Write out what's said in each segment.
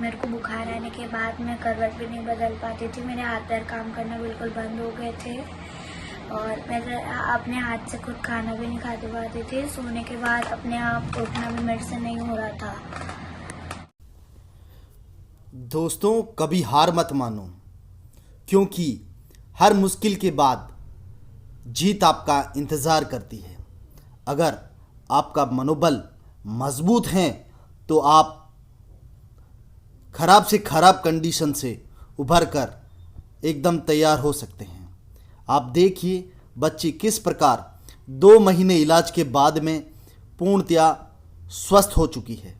मेरे को बुखार आने के बाद मैं करवट भी नहीं बदल पाती थी। मेरे हाथ पैर काम करना बिल्कुल बंद हो गए थे और मैं अपने हाथ से खुद खाना भी नहीं खाती पाती थी। सोने के बाद अपने आप उठना भी मेरे से नहीं हो रहा था। दोस्तों, कभी हार मत मानो, क्योंकि हर मुश्किल के बाद जीत आपका इंतज़ार करती है। अगर आपका मनोबल मजबूत है तो आप खराब से खराब कंडीशन से उभर कर एकदम तैयार हो सकते हैं। आप देखिए बच्ची किस प्रकार 2 महीने इलाज के बाद में पूर्णतया स्वस्थ हो चुकी है।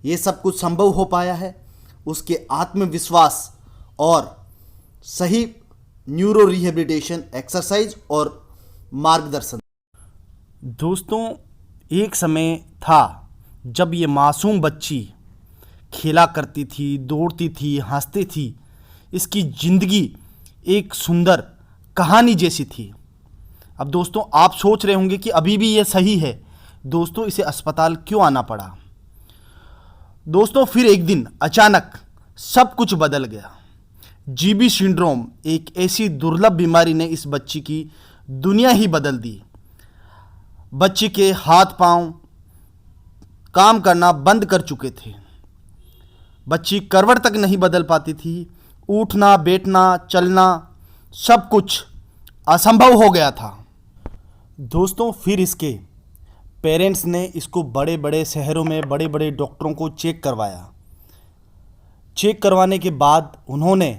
ये सब कुछ संभव हो पाया है उसके आत्मविश्वास और सही न्यूरो रिहेबिलिटेशन एक्सरसाइज और मार्गदर्शन। दोस्तों, एक समय था जब ये मासूम बच्ची खेला करती थी, दौड़ती थी, हंसती थी। इसकी ज़िंदगी एक सुंदर कहानी जैसी थी। अब दोस्तों, आप सोच रहे होंगे कि अभी भी ये सही है। दोस्तों, इसे अस्पताल क्यों आना पड़ा? दोस्तों, फिर एक दिन अचानक सब कुछ बदल गया। जीबी सिंड्रोम एक ऐसी दुर्लभ बीमारी ने इस बच्ची की दुनिया ही बदल दी। बच्ची के हाथ पांव काम करना बंद कर चुके थे। बच्ची करवट तक नहीं बदल पाती थी। उठना, बैठना, चलना सब कुछ असंभव हो गया था। दोस्तों, फिर इसके पेरेंट्स ने इसको बड़े बड़े शहरों में बड़े बड़े डॉक्टरों को चेक करवाया। चेक करवाने के बाद उन्होंने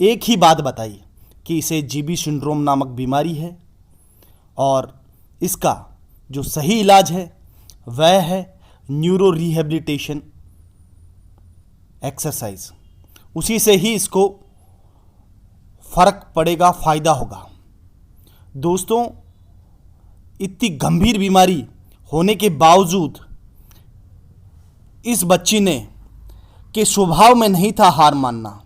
एक ही बात बताई कि इसे जीबी सिंड्रोम नामक बीमारी है और इसका जो सही इलाज है वह है न्यूरो रिहेबिलिटेशन एक्सरसाइज। उसी से ही इसको फर्क पड़ेगा, फ़ायदा होगा। दोस्तों, इतनी गंभीर बीमारी होने के बावजूद इस बच्ची ने के स्वभाव में नहीं था हार मानना।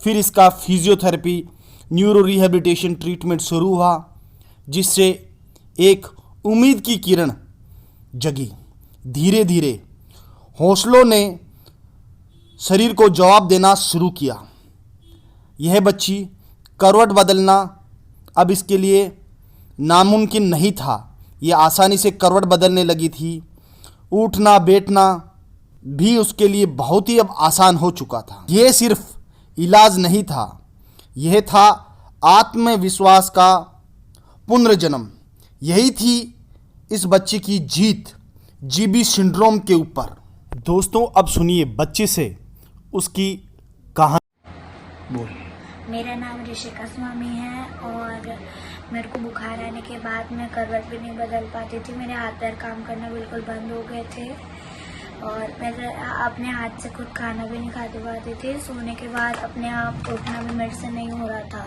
फिर इसका फिजियोथेरेपी, न्यूरो रिहेबिलिटेशन ट्रीटमेंट शुरू हुआ, जिससे एक उम्मीद की किरण जगी। धीरे धीरे हौसलों ने शरीर को जवाब देना शुरू किया। यह बच्ची करवट बदलना अब इसके लिए नामुमकिन नहीं था। यह आसानी से करवट बदलने लगी थी। उठना बैठना भी उसके लिए बहुत ही अब आसान हो चुका था। यह सिर्फ इलाज नहीं था, यह था आत्मविश्वास का पुनर्जन्म। यही थी इस बच्चे की जीत जीबी सिंड्रोम के ऊपर। दोस्तों, अब सुनिए बच्चे से उसकी कहानी। बोल। मेरा नाम ऋषिका स्वामी है और मेरे को बुखार आने के बाद मैं करवट भी नहीं बदल पाती थी। मेरे हाथ पैर काम करना बिल्कुल बंद हो गए थे और मैं अपने हाथ से खुद खाना भी नहीं खाती पाती थी। सोने के बाद अपने आप उठना भी मेरे से नहीं हो रहा था।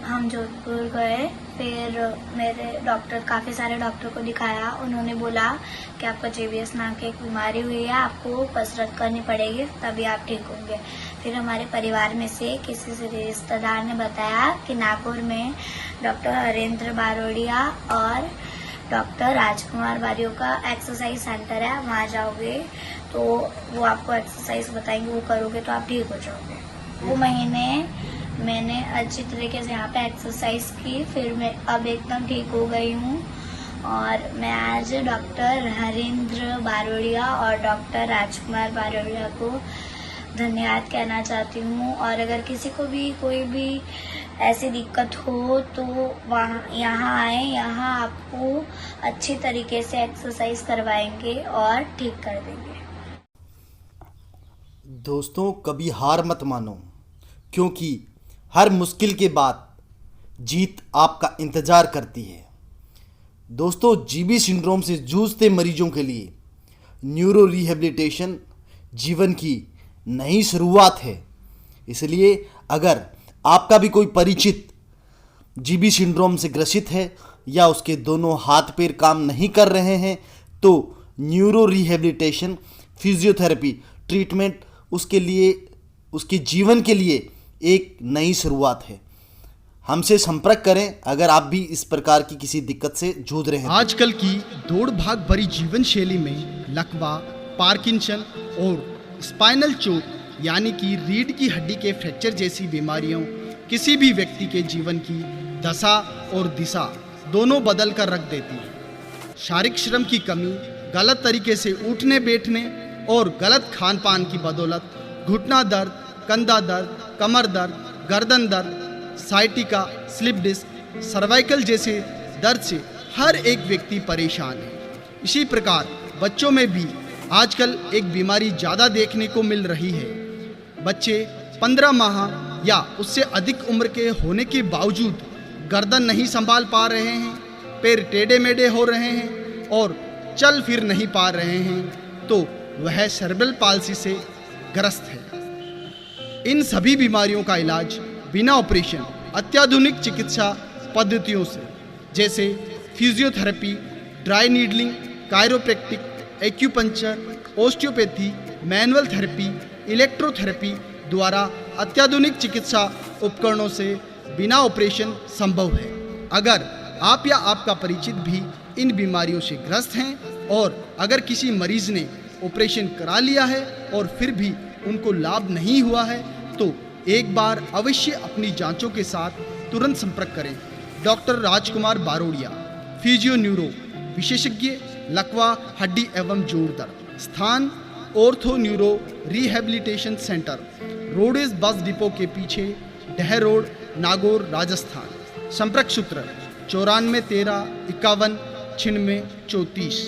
हम जोधपुर गए, फिर मेरे काफ़ी सारे डॉक्टर को दिखाया। उन्होंने बोला कि आपको जेबीएस नाम की एक बीमारी हुई है, आपको कसरत करनी पड़ेगी तभी आप ठीक होंगे। फिर हमारे परिवार में से किसी से रिश्तेदार ने बताया कि नागौर में डॉक्टर हरेंद्र बारोड़िया और डॉक्टर राजकुमार बारियों का एक्सरसाइज सेंटर है, वहाँ जाओगे तो वो आपको एक्सरसाइज बताएंगे, वो करोगे तो आप ठीक हो जाओगे। वो महीने मैंने अच्छी तरीके से यहाँ पे एक्सरसाइज की, फिर मैं अब एकदम ठीक हो गई हूँ और मैं आज डॉक्टर हरेंद्र बारोड़िया और डॉक्टर राजकुमार बारोड़िया को धन्यवाद कहना चाहती हूँ। और अगर किसी को भी कोई भी ऐसी दिक्कत हो तो वहाँ यहाँ आए, यहाँ आपको अच्छी तरीके से एक्सरसाइज करवाएंगे और ठीक कर देंगे। दोस्तों, कभी हार मत मानो, क्योंकि हर मुश्किल के बाद जीत आपका इंतज़ार करती है। दोस्तों, जीबी सिंड्रोम से जूझते मरीजों के लिए न्यूरो रिहेबिलिटेशन जीवन की नई शुरुआत है। इसलिए अगर आपका भी कोई परिचित जीबी सिंड्रोम से ग्रसित है या उसके दोनों हाथ पैर काम नहीं कर रहे हैं तो न्यूरो रिहेबिलिटेशन फिजियोथेरेपी ट्रीटमेंट उसके लिए, उसके जीवन के लिए एक नई शुरुआत है। हमसे संपर्क करें अगर आप भी इस प्रकार की किसी दिक्कत से जूझ रहे हैं। आजकल की दौड़ भाग भरी जीवन शैली में लकवा, पार्किंसन और स्पाइनल चोट यानी कि रीढ़ की हड्डी के फ्रैक्चर जैसी बीमारियों किसी भी व्यक्ति के जीवन की दशा और दिशा दोनों बदल कर रख देती है। शारीरिक श्रम की कमी, गलत तरीके से उठने बैठने और गलत खान पान की बदौलत घुटना दर्द, कंधा दर्द, कमर दर्द, गर्दन दर्द, साइटिका, स्लिप डिस्क, सर्वाइकल जैसे दर्द से हर एक व्यक्ति परेशान है। इसी प्रकार बच्चों में भी आजकल एक बीमारी ज़्यादा देखने को मिल रही है। बच्चे 15 माह या उससे अधिक उम्र के होने के बावजूद गर्दन नहीं संभाल पा रहे हैं, पैर टेढ़े मेढ़े हो रहे हैं और चल फिर नहीं पा रहे हैं, तो वह सेरेब्रल पाल्सी से ग्रस्त है। इन सभी बीमारियों का इलाज बिना ऑपरेशन अत्याधुनिक चिकित्सा पद्धतियों से, जैसे physiotherapy, dry needling, chiropractic, acupuncture, osteopathy, manual therapy, electrotherapy द्वारा अत्याधुनिक चिकित्सा उपकरणों से बिना ऑपरेशन संभव है। अगर आप या आपका परिचित भी इन बीमारियों से ग्रस्त हैं और अगर किसी मरीज ने ऑपरेशन करा लिया है और फिर भी उनको लाभ नहीं हुआ है, तो एक बार अवश्य अपनी जांचों के साथ तुरंत संपर्क करें। Doctor Rajkumar Barodia, physio neuro विशेषज्ञ, लकवा, हड्डी एवं जोड़ दर्द। स्थान ortho neuro rehabilitation centre, roadways bus depot के पीछे, डह रोड, नागौर, राजस्थान। संपर्क सूत्र 94 13 51 96 34।